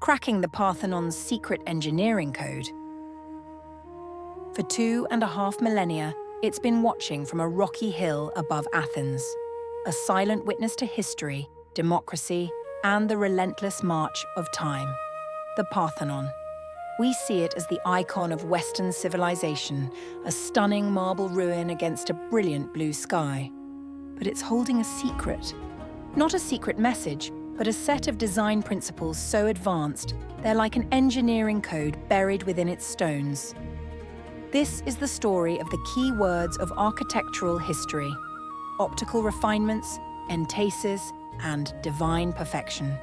cracking the Parthenon's secret engineering code. For 2.5 millennia, it's been watching from a rocky hill above Athens, a silent witness to history, democracy, and the relentless march of time. The Parthenon. We see it as the icon of Western civilization, a stunning marble ruin against a brilliant blue sky. But it's holding a secret. Not a secret message, but a set of design principles so advanced, they're like an engineering code buried within its stones. This is the story of the key words of architectural history: optical refinements, entasis, and divine perfection.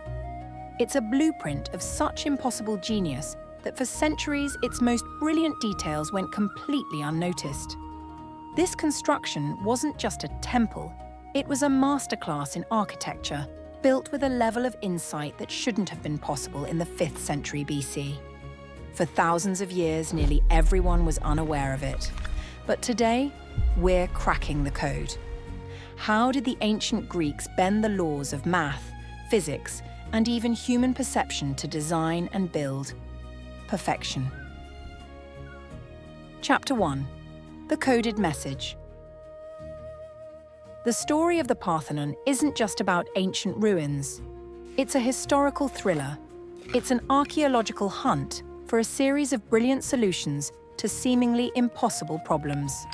It's a blueprint of such impossible genius that for centuries its most brilliant details went completely unnoticed. This construction wasn't just a temple, it was a masterclass in architecture, built with a level of insight that shouldn't have been possible in the 5th century BC. For thousands of years, nearly everyone was unaware of it. But today, we're cracking the code. How did the ancient Greeks bend the laws of math, physics, and even human perception to design and build? Perfection. Chapter 1. The Coded Message. The story of the Parthenon isn't just about ancient ruins. It's a historical thriller. It's an archaeological hunt for a series of brilliant solutions to seemingly impossible problems.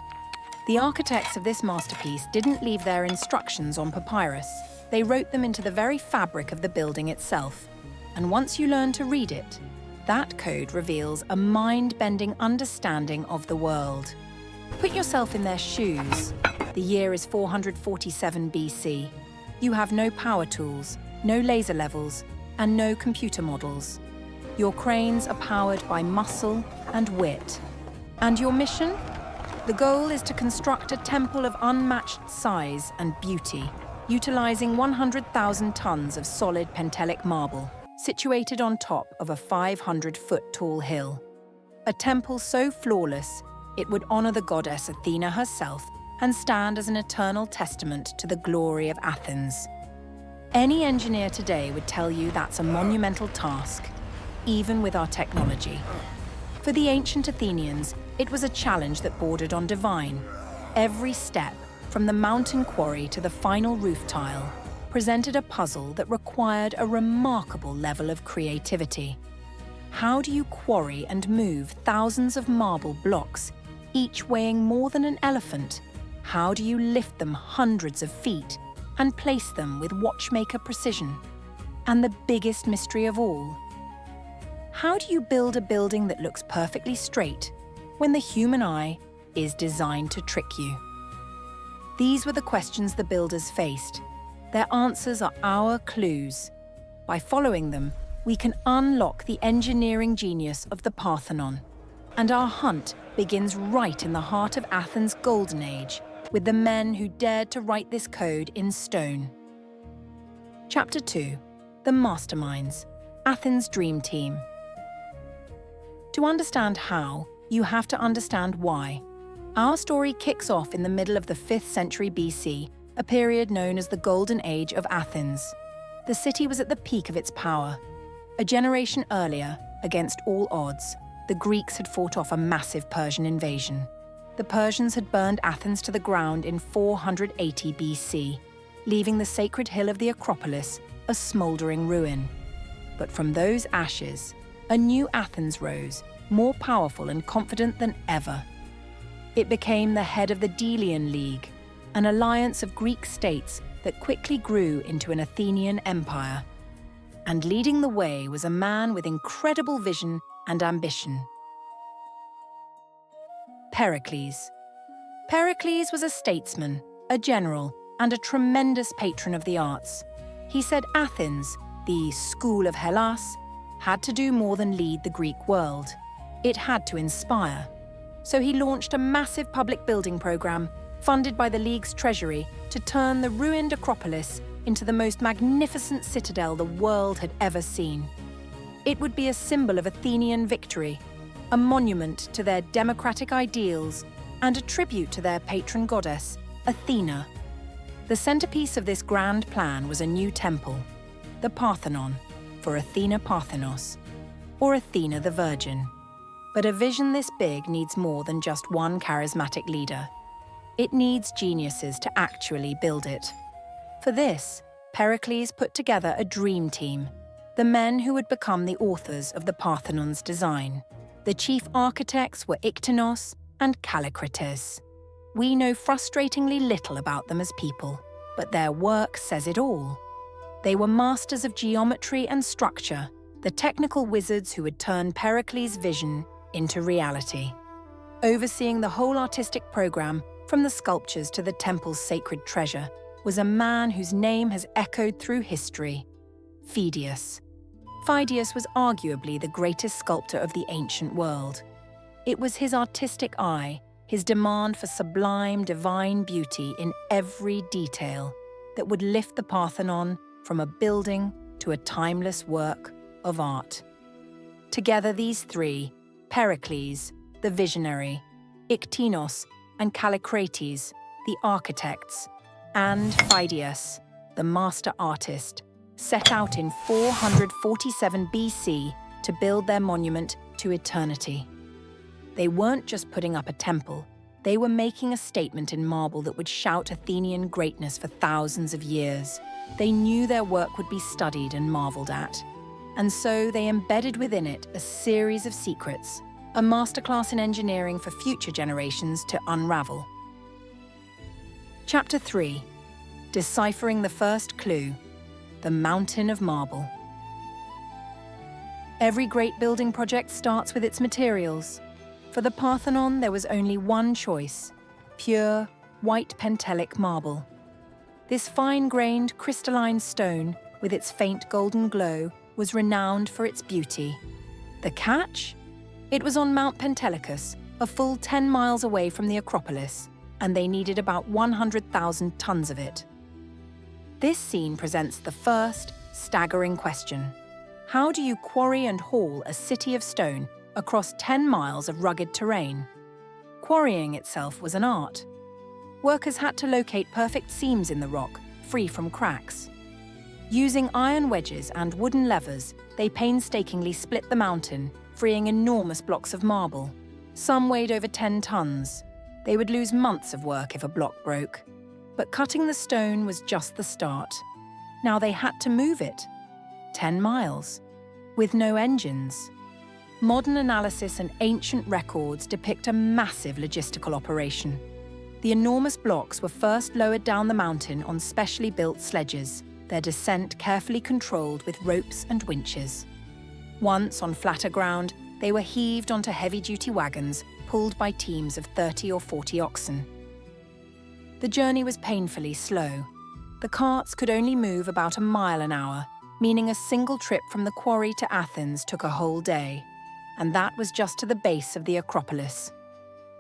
The architects of this masterpiece didn't leave their instructions on papyrus. They wrote them into the very fabric of the building itself. And once you learn to read it, that code reveals a mind-bending understanding of the world. Put yourself in their shoes. The year is 447 BC. You have no power tools, no laser levels, and no computer models. Your cranes are powered by muscle and wit. And your mission? The goal is to construct a temple of unmatched size and beauty, utilizing 100,000 tons of solid Pentelic marble, situated on top of a 500-foot-tall hill. A temple so flawless, it would honor the goddess Athena herself and stand as an eternal testament to the glory of Athens. Any engineer today would tell you that's a monumental task, even with our technology. For the ancient Athenians, it was a challenge that bordered on divine. Every step, from the mountain quarry to the final roof tile, presented a puzzle that required a remarkable level of creativity. How do you quarry and move thousands of marble blocks, each weighing more than an elephant? How do you lift them hundreds of feet and place them with watchmaker precision? And the biggest mystery of all, how do you build a building that looks perfectly straight when the human eye is designed to trick you? These were the questions the builders faced. Their answers are our clues. By following them, we can unlock the engineering genius of the Parthenon. And our hunt begins right in the heart of Athens' golden age, with the men who dared to write this code in stone. Chapter 2. The Masterminds, Athens' Dream Team. To understand how, you have to understand why. Our story kicks off in the middle of the 5th century BC, a period known as the Golden Age of Athens. The city was at the peak of its power. A generation earlier, against all odds, the Greeks had fought off a massive Persian invasion. The Persians had burned Athens to the ground in 480 BC, leaving the sacred hill of the Acropolis a smouldering ruin. But from those ashes, a new Athens rose, more powerful and confident than ever. It became the head of the Delian League, an alliance of Greek states that quickly grew into an Athenian empire. And leading the way was a man with incredible vision and ambition. Pericles. Pericles was a statesman, a general, and a tremendous patron of the arts. He said Athens, the school of Hellas, had to do more than lead the Greek world. It had to inspire. So he launched a massive public building program, funded by the League's treasury, to turn the ruined Acropolis into the most magnificent citadel the world had ever seen. It would be a symbol of Athenian victory, a monument to their democratic ideals, and a tribute to their patron goddess, Athena. The centerpiece of this grand plan was a new temple, the Parthenon. for Athena Parthenos, or Athena the Virgin. But a vision this big needs more than just one charismatic leader. It needs geniuses to actually build it. For this, Pericles put together a dream team, the men who would become the authors of the Parthenon's design. The chief architects were Ictinus and Callicrates. We know frustratingly little about them as people, but their work says it all. They were masters of geometry and structure, the technical wizards who would turn Pericles' vision into reality. Overseeing the whole artistic program, from the sculptures to the temple's sacred treasure, was a man whose name has echoed through history: Pheidias. Pheidias was arguably the greatest sculptor of the ancient world. It was his artistic eye, his demand for sublime, divine beauty in every detail, that would lift the Parthenon from a building to a timeless work of art. Together, these three, Pericles, the visionary, Ictinus and Callicrates, the architects, and Pheidias, the master artist, set out in 447 BC to build their monument to eternity. They weren't just putting up a temple, they were making a statement in marble that would shout Athenian greatness for thousands of years. They knew their work would be studied and marveled at. And so they embedded within it a series of secrets, a masterclass in engineering for future generations to unravel. Chapter 3. Deciphering the first clue, the mountain of marble. Every great building project starts with its materials. For the Parthenon, there was only one choice: pure, white Pentelic marble. This fine-grained, crystalline stone, with its faint golden glow, was renowned for its beauty. The catch? It was on Mount Pentelicus, a full 10 miles away from the Acropolis, and they needed about 100,000 tons of it. This scene presents the first, staggering question. How do you quarry and haul a city of stone across 10 miles of rugged terrain? Quarrying itself was an art. Workers had to locate perfect seams in the rock, free from cracks. Using iron wedges and wooden levers, they painstakingly split the mountain, freeing enormous blocks of marble. Some weighed over 10 tons. They would lose months of work if a block broke. But cutting the stone was just the start. Now they had to move it. 10 miles. With no engines. Modern analysis and ancient records depict a massive logistical operation. The enormous blocks were first lowered down the mountain on specially built sledges, their descent carefully controlled with ropes and winches. Once on flatter ground, they were heaved onto heavy-duty wagons pulled by teams of 30 or 40 oxen. The journey was painfully slow. The carts could only move about a mile an hour, meaning a single trip from the quarry to Athens took a whole day. And that was just to the base of the Acropolis.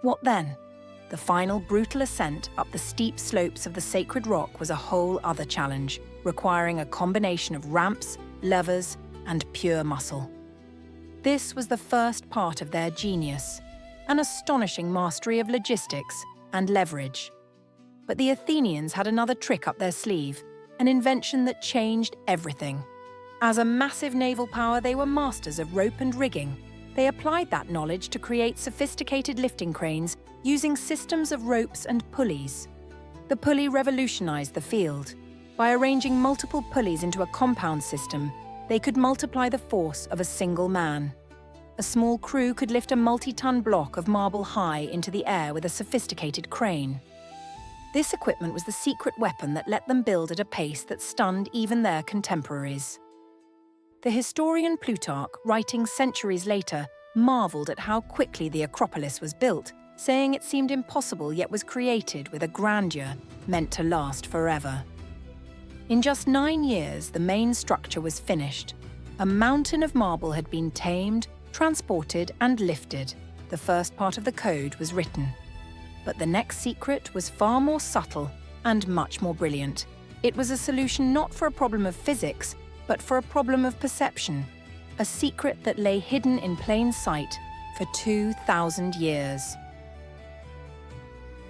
What then? The final brutal ascent up the steep slopes of the sacred rock was a whole other challenge, requiring a combination of ramps, levers, and pure muscle. This was the first part of their genius, an astonishing mastery of logistics and leverage. But the Athenians had another trick up their sleeve, an invention that changed everything. As a massive naval power, they were masters of rope and rigging. They applied that knowledge to create sophisticated lifting cranes using systems of ropes and pulleys. The pulley revolutionized the field. By arranging multiple pulleys into a compound system, they could multiply the force of a single man. A small crew could lift a multi-ton block of marble high into the air with a sophisticated crane. This equipment was the secret weapon that let them build at a pace that stunned even their contemporaries. The historian Plutarch, writing centuries later, marveled at how quickly the Acropolis was built, saying it seemed impossible yet was created with a grandeur meant to last forever. In just 9 years, the main structure was finished. A mountain of marble had been tamed, transported, and lifted. The first part of the code was written. But the next secret was far more subtle and much more brilliant. It was a solution not for a problem of physics, but for a problem of perception, a secret that lay hidden in plain sight for 2,000 years.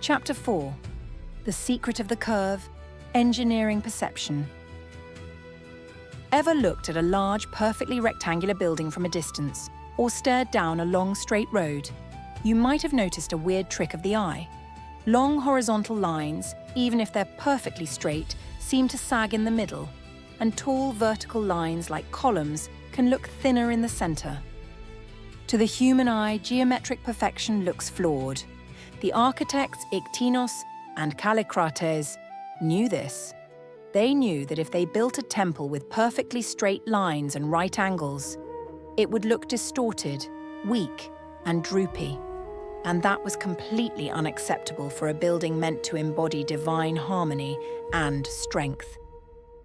Chapter 4. The Secret of the Curve, Engineering Perception. Ever looked at a large, perfectly rectangular building from a distance, or stared down a long, straight road? You might have noticed a weird trick of the eye. Long horizontal lines, even if they're perfectly straight, seem to sag in the middle, and tall vertical lines like columns can look thinner in the center. To the human eye, geometric perfection looks flawed. The architects Ictinus and Callicrates knew this. They knew that if they built a temple with perfectly straight lines and right angles, it would look distorted, weak, and droopy. And that was completely unacceptable for a building meant to embody divine harmony and strength.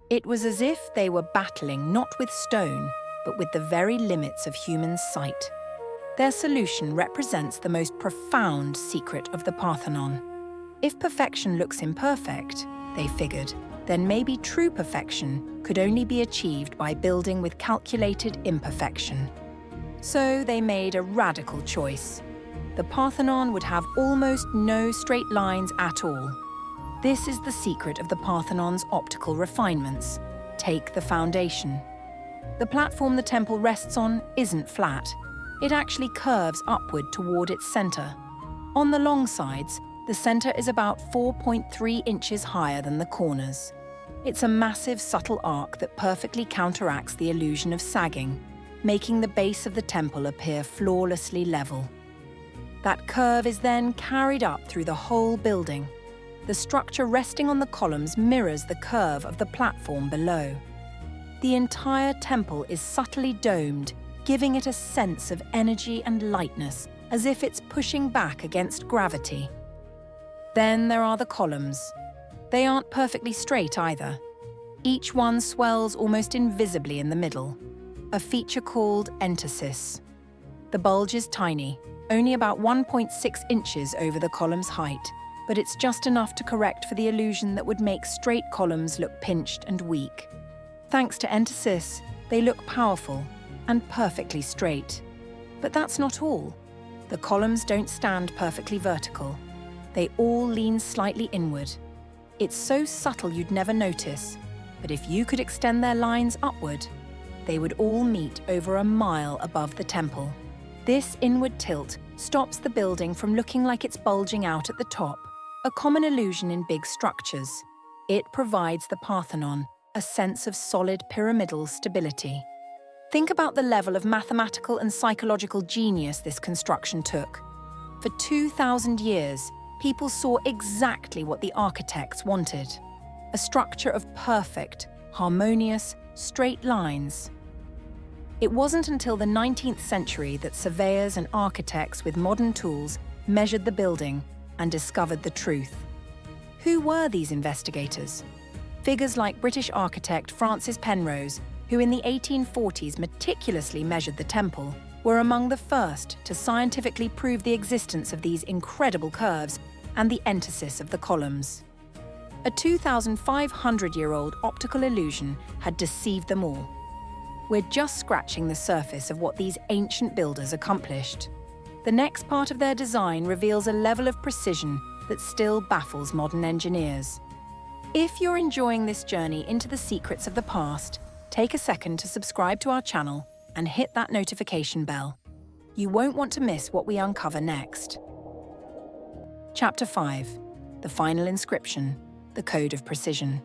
It was as if they were battling not with stone, but with the very limits of human sight. Their solution represents the most profound secret of the Parthenon. If perfection looks imperfect, they figured, then maybe true perfection could only be achieved by building with calculated imperfection. So they made a radical choice. The Parthenon would have almost no straight lines at all. This is the secret of the Parthenon's optical refinements. Take the foundation. The platform the temple rests on isn't flat. It actually curves upward toward its center. On the long sides, the center is about 4.3 inches higher than the corners. It's a massive, subtle arc that perfectly counteracts the illusion of sagging, making the base of the temple appear flawlessly level. That curve is then carried up through the whole building. The structure resting on the columns mirrors the curve of the platform below. The entire temple is subtly domed, giving it a sense of energy and lightness, as if it's pushing back against gravity. Then there are the columns. They aren't perfectly straight either. Each one swells almost invisibly in the middle, a feature called entasis. The bulge is tiny, only about 1.6 inches over the column's height, but it's just enough to correct for the illusion that would make straight columns look pinched and weak. Thanks to entasis, they look powerful and perfectly straight. But that's not all. The columns don't stand perfectly vertical. They all lean slightly inward. It's so subtle you'd never notice, but if you could extend their lines upward, they would all meet over a mile above the temple. This inward tilt stops the building from looking like it's bulging out at the top, a common illusion in big structures. It provides the Parthenon a sense of solid pyramidal stability. Think about the level of mathematical and psychological genius this construction took. For 2,000 years, people saw exactly what the architects wanted: a structure of perfect, harmonious, straight lines. It wasn't until the 19th century that surveyors and architects with modern tools measured the building and discovered the truth. Who were these investigators? Figures like British architect Francis Penrose, who in the 1840s meticulously measured the temple, were among the first to scientifically prove the existence of these incredible curves and the entasis of the columns. A 2,500-year-old optical illusion had deceived them all. We're just scratching the surface of what these ancient builders accomplished. The next part of their design reveals a level of precision that still baffles modern engineers. If you're enjoying this journey into the secrets of the past, take a second to subscribe to our channel and hit that notification bell. You won't want to miss what we uncover next. Chapter 5. The Final Inscription, the Code of Precision.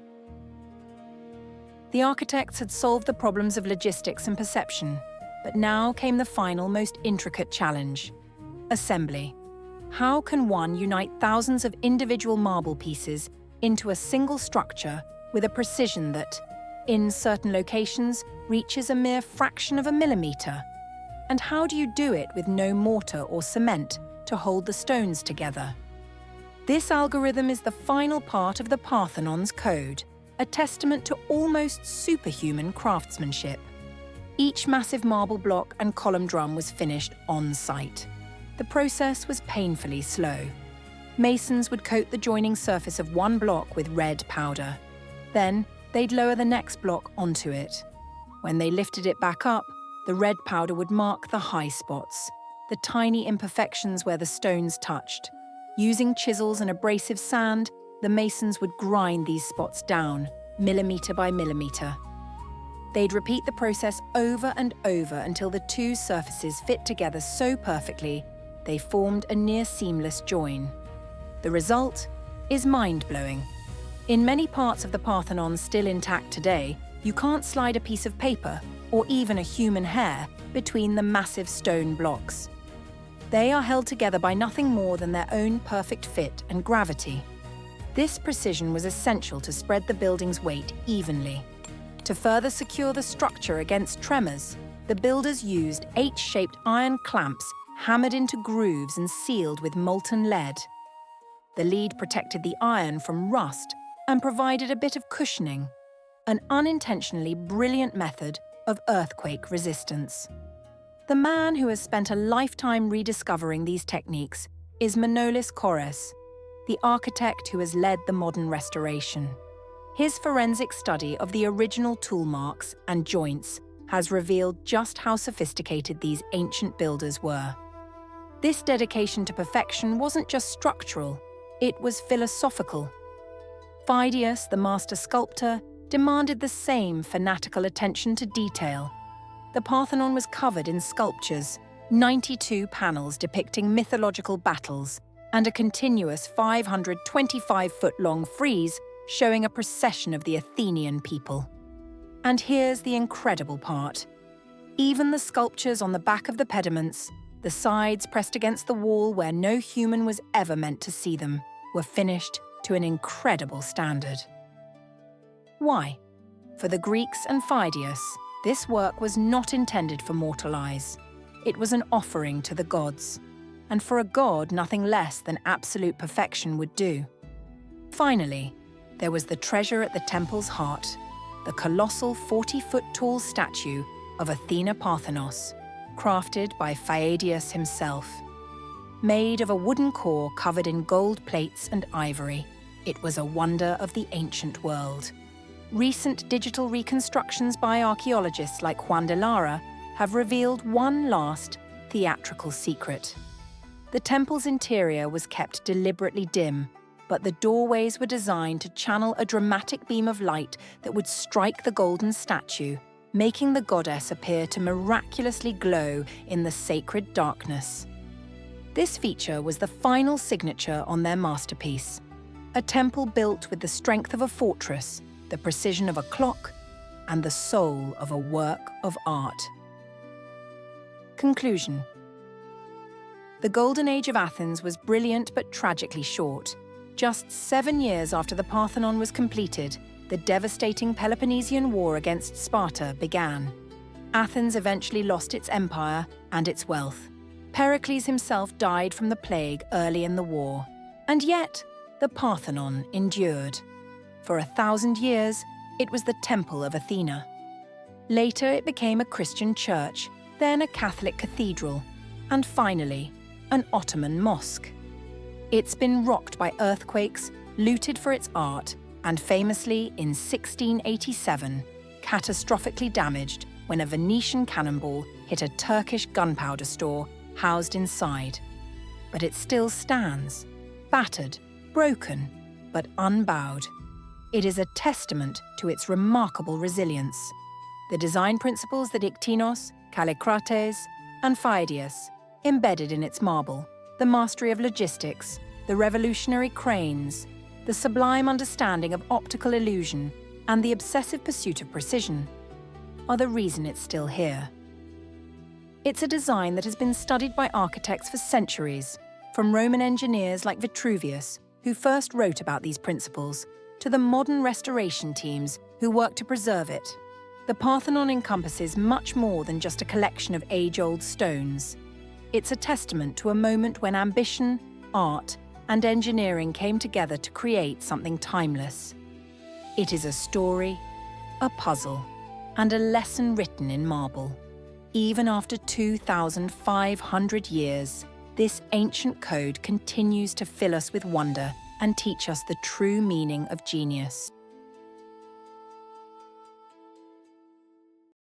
The architects had solved the problems of logistics and perception, but now came the final, most intricate challenge: assembly. How can one unite thousands of individual marble pieces into a single structure with a precision that, in certain locations, reaches a mere fraction of a millimeter? And how do you do it with no mortar or cement to hold the stones together? This algorithm is the final part of the Parthenon's code, a testament to almost superhuman craftsmanship. Each massive marble block and column drum was finished on site. The process was painfully slow. Masons would coat the joining surface of one block with red powder. Then, they'd lower the next block onto it. When they lifted it back up, the red powder would mark the high spots, the tiny imperfections where the stones touched. Using chisels and abrasive sand, the masons would grind these spots down, millimeter by millimeter. They'd repeat the process over and over until the two surfaces fit together so perfectly they formed a near-seamless join. The result is mind-blowing. In many parts of the Parthenon still intact today, you can't slide a piece of paper or even a human hair between the massive stone blocks. They are held together by nothing more than their own perfect fit and gravity. This precision was essential to spread the building's weight evenly. To further secure the structure against tremors, the builders used H-shaped iron clamps hammered into grooves and sealed with molten lead. The lead protected the iron from rust and provided a bit of cushioning, an unintentionally brilliant method of earthquake resistance. The man who has spent a lifetime rediscovering these techniques is Manolis Korres, the architect who has led the modern restoration. His forensic study of the original tool marks and joints has revealed just how sophisticated these ancient builders were. This dedication to perfection wasn't just structural, it was philosophical. Pheidias, the master sculptor, demanded the same fanatical attention to detail. The Parthenon was covered in sculptures, 92 panels depicting mythological battles, and a continuous 525-foot-long frieze showing a procession of the Athenian people. And here's the incredible part. Even the sculptures on the back of the pediments, the sides pressed against the wall where no human was ever meant to see them, were finished to an incredible standard. Why? For the Greeks and Pheidias, this work was not intended for mortal eyes. It was an offering to the gods. And for a god, nothing less than absolute perfection would do. Finally, there was the treasure at the temple's heart, the colossal 40-foot-tall statue of Athena Parthenos, crafted by Pheidias himself. Made of a wooden core covered in gold plates and ivory, it was a wonder of the ancient world. Recent digital reconstructions by archaeologists like Juan de Lara have revealed one last theatrical secret. The temple's interior was kept deliberately dim, but the doorways were designed to channel a dramatic beam of light that would strike the golden statue, making the goddess appear to miraculously glow in the sacred darkness. This feature was the final signature on their masterpiece, a temple built with the strength of a fortress, the precision of a clock, and the soul of a work of art. Conclusion. The Golden Age of Athens was brilliant but tragically short. Just 7 years after the Parthenon was completed, the devastating Peloponnesian War against Sparta began. Athens eventually lost its empire and its wealth. Pericles himself died from the plague early in the war. And yet, the Parthenon endured. For 1,000 years, it was the temple of Athena. Later, it became a Christian church, then a Catholic cathedral, and finally, an Ottoman mosque. It's been rocked by earthquakes, looted for its art, and famously, in 1687, catastrophically damaged when a Venetian cannonball hit a Turkish gunpowder store housed inside. But it still stands, battered, broken, but unbowed. It is a testament to its remarkable resilience. The design principles that Ictinus, Callicrates, and Pheidias embedded in its marble, the mastery of logistics, the revolutionary cranes, the sublime understanding of optical illusion, and the obsessive pursuit of precision, are the reason it's still here. It's a design that has been studied by architects for centuries, from Roman engineers like Vitruvius, who first wrote about these principles, to the modern restoration teams who work to preserve it. The Parthenon encompasses much more than just a collection of age-old stones. It's a testament to a moment when ambition, art, and engineering came together to create something timeless. It is a story, a puzzle, and a lesson written in marble. Even after 2,500 years, this ancient code continues to fill us with wonder and teach us the true meaning of genius.